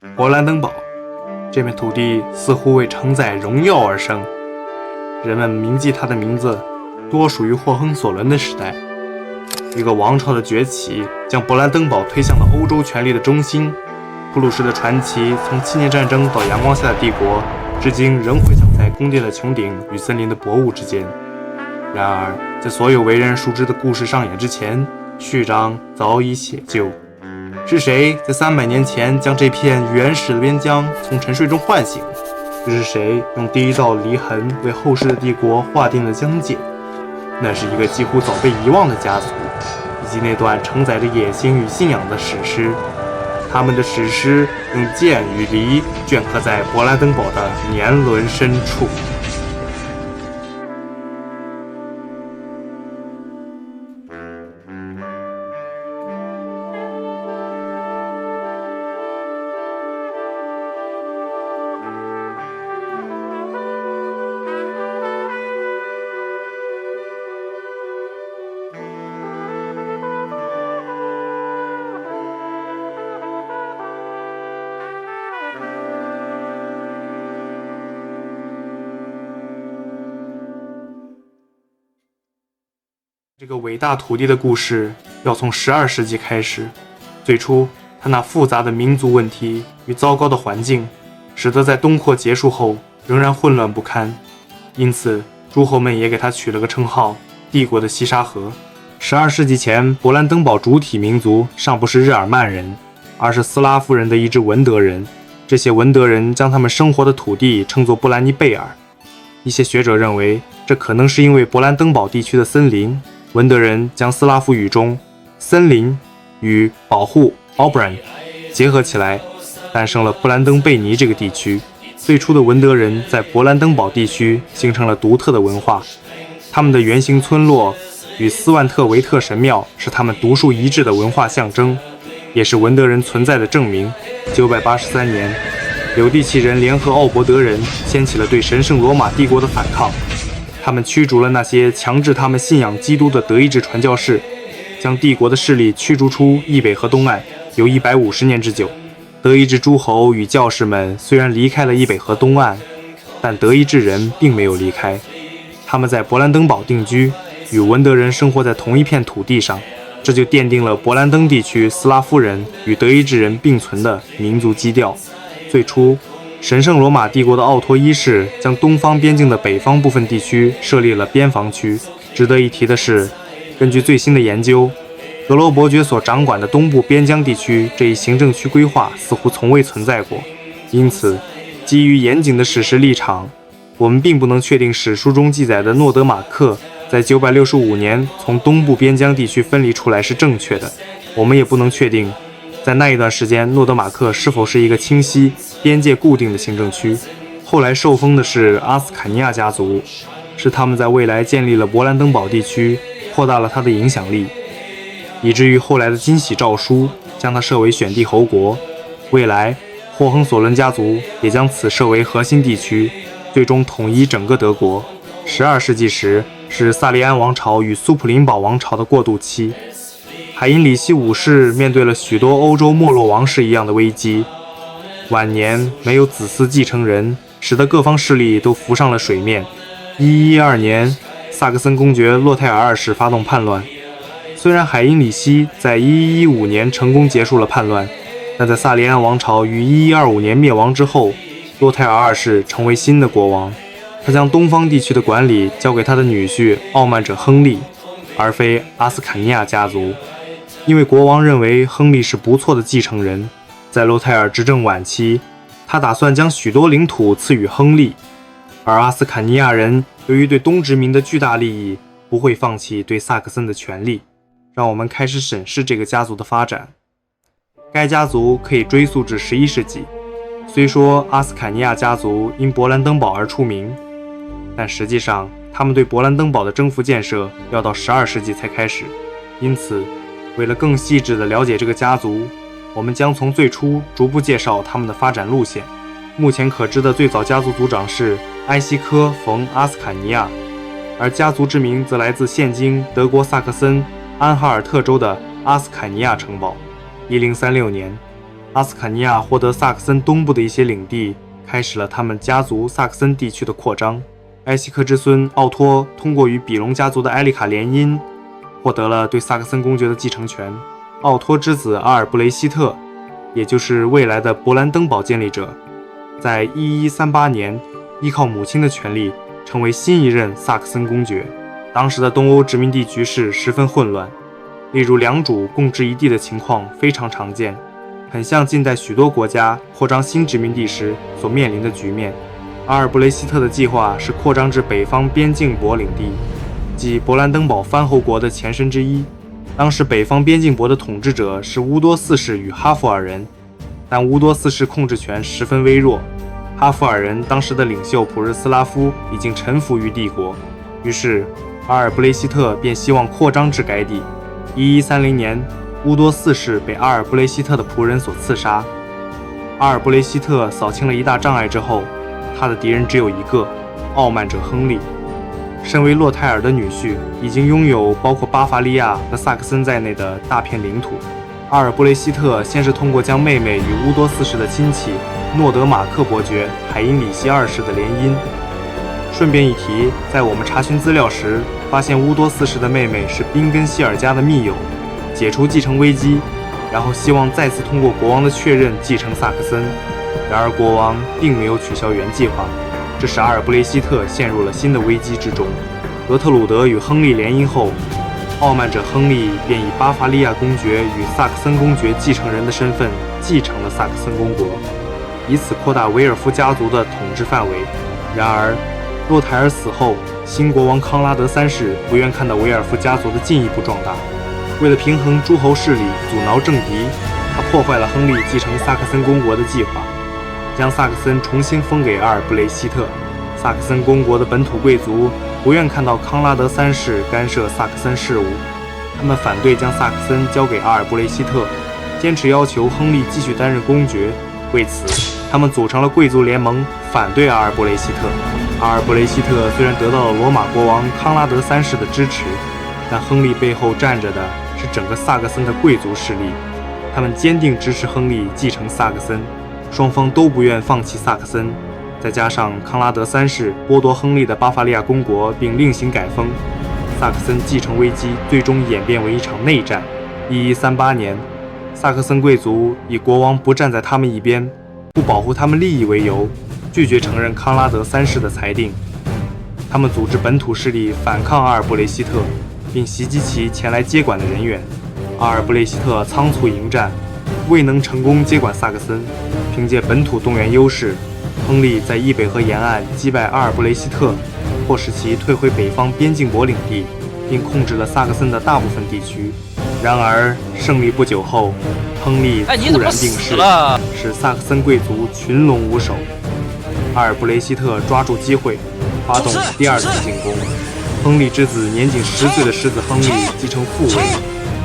勃兰登堡这片土地似乎为承载荣耀而生，人们铭记它的名字多属于霍亨索伦的时代。一个王朝的崛起将勃兰登堡推向了欧洲权力的中心。普鲁士的传奇从7年战争到阳光下的帝国，至今仍回响在宫殿的穹顶与森林的薄雾之间。然而在所有为人熟知的故事上演之前，序章早已写就。是谁在300年前将这片原始的边疆从沉睡中唤醒？这是谁用第一道离痕为后世的帝国划定了疆界？那是一个几乎早被遗忘的家族，以及那段承载着野心与信仰的史诗。他们的史诗用剑与犁镌刻在勃兰登堡的年轮深处。这个伟大土地的故事要从12世纪开始。最初，它那复杂的民族问题与糟糕的环境，使得在东扩结束后仍然混乱不堪。因此，诸侯们也给它取了个称号——帝国的西沙河。12世纪前，勃兰登堡主体民族尚不是日耳曼人，而是斯拉夫人的一支文德人。这些文德人将他们生活的土地称作布兰尼贝尔。一些学者认为，这可能是因为勃兰登堡地区的森林。文德人将斯拉夫语中森林与保护 Obran 结合起来，诞生了布兰登贝尼这个地区。最初的文德人在勃兰登堡地区形成了独特的文化，他们的圆形村落与斯万特维特神庙是他们独树一帜的文化象征，也是文德人存在的证明。983年，柳地契人联合奥伯德人掀起了对神圣罗马帝国的反抗。他们驱逐了那些强制他们信仰基督的德意志传教士，将帝国的势力驱逐出易北河东岸，有150年之久。德意志诸侯与教士们虽然离开了易北河东岸，但德意志人并没有离开。他们在勃兰登堡定居，与文德人生活在同一片土地上，这就奠定了勃兰登地区斯拉夫人与德意志人并存的民族基调。最初，神圣罗马帝国的奥托一世将东方边境的北方部分地区设立了边防区。值得一提的是，根据最新的研究，格罗伯爵所掌管的东部边疆地区这一行政区规划似乎从未存在过。因此，基于严谨的史实立场，我们并不能确定史书中记载的诺德马克在965年从东部边疆地区分离出来是正确的。我们也不能确定在那一段时间，诺德马克是否是一个清晰、边界固定的行政区。后来受封的是阿斯卡尼亚家族，是他们在未来建立了勃兰登堡地区，扩大了他的影响力，以至于后来的金喜诏书将它设为选帝侯国。未来，霍亨索伦家族也将此设为核心地区，最终统一整个德国。12世纪时是萨利安王朝与苏普林堡王朝的过渡期。海因里希五世面对了许多欧洲没落王室一样的危机，晚年没有子嗣继承人，使得各方势力都浮上了水面。1112年，萨克森公爵洛泰尔2世发动叛乱。虽然海因里希在1115年成功结束了叛乱，但在萨利安王朝于1125年灭亡之后，洛泰尔2世成为新的国王。他将东方地区的管理交给他的女婿傲慢者亨利，而非阿斯卡尼亚家族。因为国王认为亨利是不错的继承人，在洛泰尔执政晚期，他打算将许多领土赐予亨利，而阿斯卡尼亚人由于对东殖民的巨大利益，不会放弃对萨克森的权利。让我们开始审视这个家族的发展。该家族可以追溯至11世纪，虽说阿斯卡尼亚家族因勃兰登堡而出名，但实际上他们对勃兰登堡的征服建设要到12世纪才开始。因此，为了更细致地了解这个家族，我们将从最初逐步介绍他们的发展路线。目前可知的最早家族族长是埃希科·冯·阿斯卡尼亚，而家族之名则来自现今德国萨克森安哈尔特州的阿斯卡尼亚城堡。1036年，阿斯卡尼亚获得萨克森东部的一些领地，开始了他们家族萨克森地区的扩张。埃希克之孙奥托通过与比隆家族的埃里卡联姻，获得了对萨克森公爵的继承权。奥托之子阿尔布雷希特，也就是未来的勃兰登堡建立者，在1138年依靠母亲的权力，成为新一任萨克森公爵。当时的东欧殖民地局势十分混乱，例如两主共治一地的情况非常常见，很像近代许多国家扩张新殖民地时所面临的局面。阿尔布雷希特的计划是扩张至北方边境伯领地，即勃兰登堡藩侯国的前身之一。当时北方边境伯的统治者是乌多四世与哈弗尔人，但乌多四世控制权十分微弱，哈弗尔人当时的领袖普日斯拉夫已经臣服于帝国，于是阿尔布雷希特便希望扩张至该地。1130年，乌多四世被阿尔布雷希特的仆人所刺杀。阿尔布雷希特扫清了一大障碍之后，他的敌人只有一个，傲慢者亨利。身为洛泰尔的女婿，已经拥有包括巴伐利亚和萨克森在内的大片领土。阿尔布雷希特先是通过将妹妹与乌多四世的亲戚诺德马克伯爵海因里希二世的联姻。顺便一提，在我们查询资料时，发现乌多四世的妹妹是宾根希尔家的密友，解除继承危机，然后希望再次通过国王的确认继承萨克森。然而国王并没有取消原计划，这使阿尔布雷希特陷入了新的危机之中。格特鲁德与亨利联姻后，傲慢者亨利便以巴伐利亚公爵与萨克森公爵继承人的身份继承了萨克森公国，以此扩大维尔夫家族的统治范围。然而洛泰尔死后，新国王康拉德三世不愿看到维尔夫家族的进一步壮大，为了平衡诸侯势力，阻挠政敌，他破坏了亨利继承萨克森公国的计划，将萨克森重新封给阿尔布雷希特。萨克森公国的本土贵族不愿看到康拉德三世干涉萨克森事务，他们反对将萨克森交给阿尔布雷希特，坚持要求亨利继续担任公爵。为此，他们组成了贵族联盟，反对阿尔布雷希特。阿尔布雷希特虽然得到了罗马国王康拉德三世的支持，但亨利背后站着的是整个萨克森的贵族势力，他们坚定支持亨利继承萨克森，双方都不愿放弃萨克森。再加上康拉德三世剥夺亨利的巴伐利亚公国并另行改封，萨克森继承危机最终演变为一场内战。1138年，萨克森贵族以国王不站在他们一边，不保护他们利益为由，拒绝承认康拉德三世的裁定。他们组织本土势力反抗阿尔布雷希特，并袭击其前来接管的人员。阿尔布雷希特仓促迎战，未能成功接管萨克森。凭借本土动员优势，亨利在伊北河沿岸击败阿尔布雷希特，迫使其退回北方边境伯领地，并控制了萨克森的大部分地区。然而胜利不久后，亨利突然病逝，使萨克森贵族群龙无首。阿尔布雷希特抓住机会，发动第二次进攻。亨利之子年仅10岁的狮子亨利继承父位，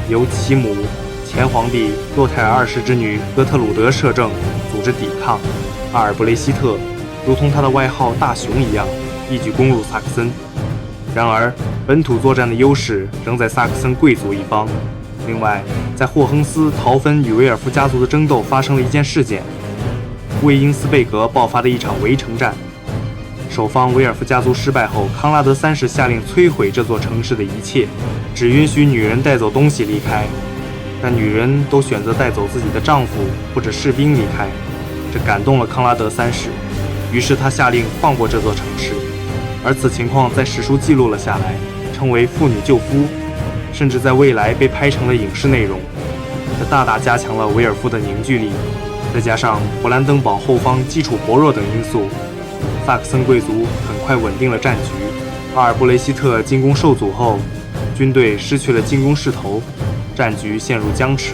由其母前皇帝洛泰尔2世之女格特鲁德摄政，组织抵抗。阿尔布雷希特如同他的外号大熊一样，一举攻入萨克森。然而本土作战的优势仍在萨克森贵族一方。另外，在霍亨斯陶芬与维尔夫家族的争斗发生了一件事件，魏因斯贝格爆发的一场围城战。守方维尔夫家族失败后，康拉德三世下令摧毁这座城市的一切，只允许女人带走东西离开，但女人都选择带走自己的丈夫或者士兵离开，这感动了康拉德三世，于是他下令放过这座城市。而此情况在史书记录了下来，称为妇女救夫，甚至在未来被拍成了影视内容。这大大加强了维尔夫的凝聚力，再加上勃兰登堡后方基础薄弱等因素，萨克森贵族很快稳定了战局。阿尔布雷希特进攻受阻后，军队失去了进攻势头，战局陷入僵持。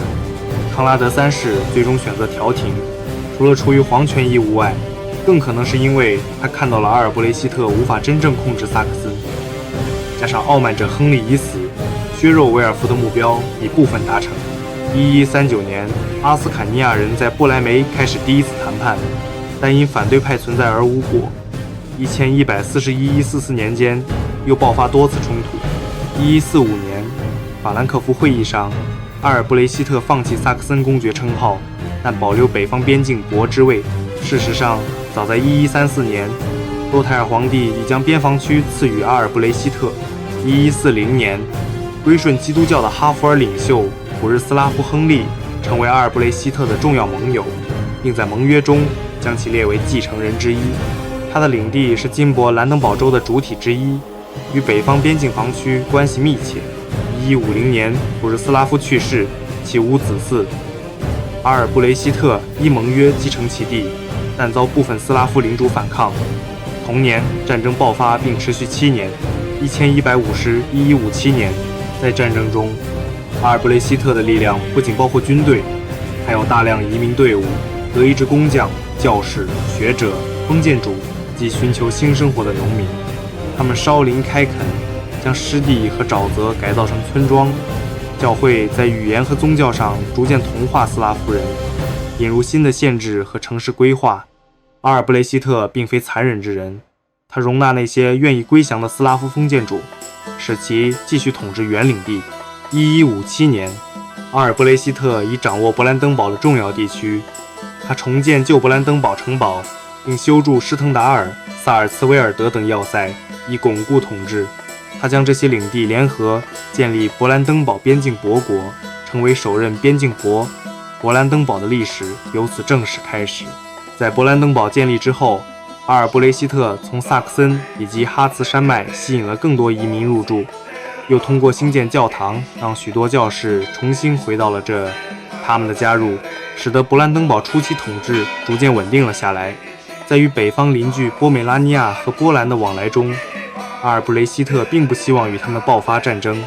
康拉德三世最终选择调停，除了出于皇权义务外，更可能是因为他看到了阿尔布雷希特无法真正控制萨克森，加上傲慢者亨利已死，削弱维尔夫的目标已部分达成。1139年，阿斯坎尼亚人在布莱梅开始第一次谈判，但因反对派存在而无果。1141-144年间又爆发多次冲突。1145年，法兰克福会议上，阿尔布雷希特放弃萨克森公爵称号，但保留北方边境伯之位。事实上，早在1134年，多泰尔皇帝已将边防区赐予阿尔布雷希特。1140年，归顺基督教的哈弗尔领袖普日斯拉夫亨利成为阿尔布雷希特的重要盟友，并在盟约中将其列为继承人之一。他的领地是金伯兰登堡州的主体之一，与北方边境防区关系密切。1150年，普日斯拉夫去世，其无子嗣。阿尔布雷希特依盟约继承其地，但遭部分斯拉夫领主反抗。同年，战争爆发并持续7年，1150-1157年。在战争中，阿尔布雷希特的力量不仅包括军队，还有大量移民队伍、德意志工匠、教士、学者、封建主及寻求新生活的农民。他们烧林开垦，将湿地和沼泽改造成村庄。教会在语言和宗教上逐渐同化斯拉夫人，引入新的限制和城市规划。阿尔布雷希特并非残忍之人，他容纳那些愿意归降的斯拉夫封建主，使其继续统治原领地。1157年，阿尔布雷希特已掌握勃兰登堡的重要地区，他重建旧勃兰登堡城堡，并修筑施滕达尔、萨尔茨维尔德等要塞，以巩固统治。他将这些领地联合，建立勃兰登堡边境伯国，成为首任边境伯。勃兰登堡的历史由此正式开始。在勃兰登堡建立之后，阿尔布雷希特从萨克森以及哈茨山脉吸引了更多移民入住，又通过兴建教堂，让许多教士重新回到了这。他们的加入使得勃兰登堡初期统治逐渐稳定了下来。在与北方邻居波美拉尼亚和波兰的往来中，阿尔布雷希特并不希望与他们爆发战争。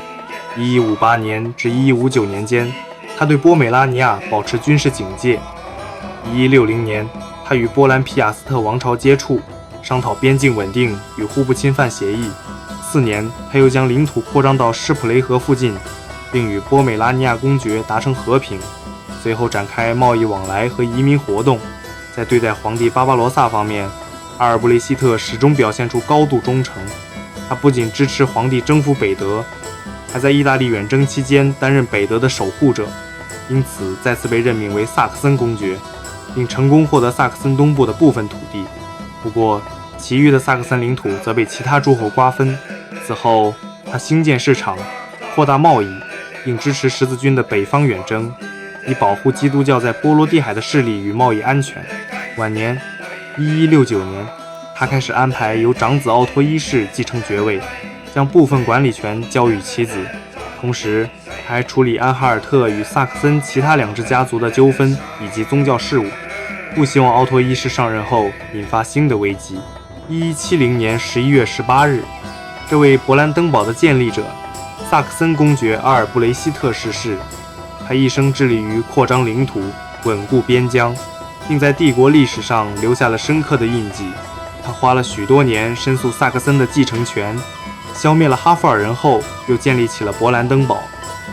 1158年至1159年间，他对波美拉尼亚保持军事警戒。1160年，他与波兰皮亚斯特王朝接触，商讨边境稳定与互不侵犯协议。4年，他又将领土扩张到施普雷河附近，并与波美拉尼亚公爵达成和平。随后展开贸易往来和移民活动。在对待皇帝巴巴罗萨方面，阿尔布雷希特始终表现出高度忠诚。他不仅支持皇帝征服北德，还在意大利远征期间担任北德的守护者，因此再次被任命为萨克森公爵，并成功获得萨克森东部的部分土地。不过，其余的萨克森领土则被其他诸侯瓜分。此后，他兴建市场，扩大贸易，并支持十字军的北方远征，以保护基督教在波罗的海的势力与贸易安全。晚年，1169年，他开始安排由长子奥托一世继承爵位，将部分管理权交予其子。同时，他还处理安哈尔特与萨克森其他2支家族的纠纷以及宗教事务，不希望奥托一世上任后引发新的危机。1170年11月18日，这位勃兰登堡的建立者萨克森公爵阿尔布雷希特逝世。他一生致力于扩张领土、稳固边疆，并在帝国历史上留下了深刻的印记。他花了许多年申诉萨克森的继承权，消灭了哈弗尔人后，又建立起了勃兰登堡，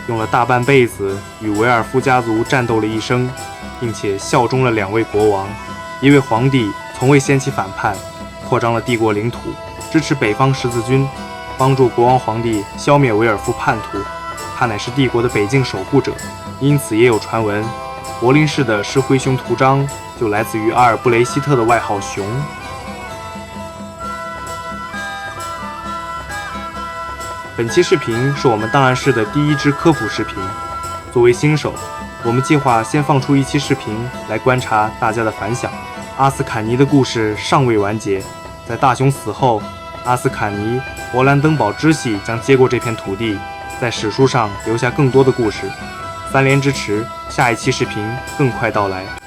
用了大半辈子与维尔夫家族战斗了一生，并且效忠了2位国王。一位皇帝从未掀起反叛，扩张了帝国领土，支持北方十字军，帮助国王皇帝消灭维尔夫叛徒。他乃是帝国的北境守护者，因此也有传闻，柏林市的狮灰熊图章就来自于阿尔布雷希特的外号熊。本期视频是我们档案室的第1支科普视频。作为新手，我们计划先放出1期视频来观察大家的反响。阿斯坎尼的故事尚未完结，在大雄死后，阿斯坎尼勃兰登堡支系将接过这片土地，在史书上留下更多的故事。3连支持，下一期视频更快到来。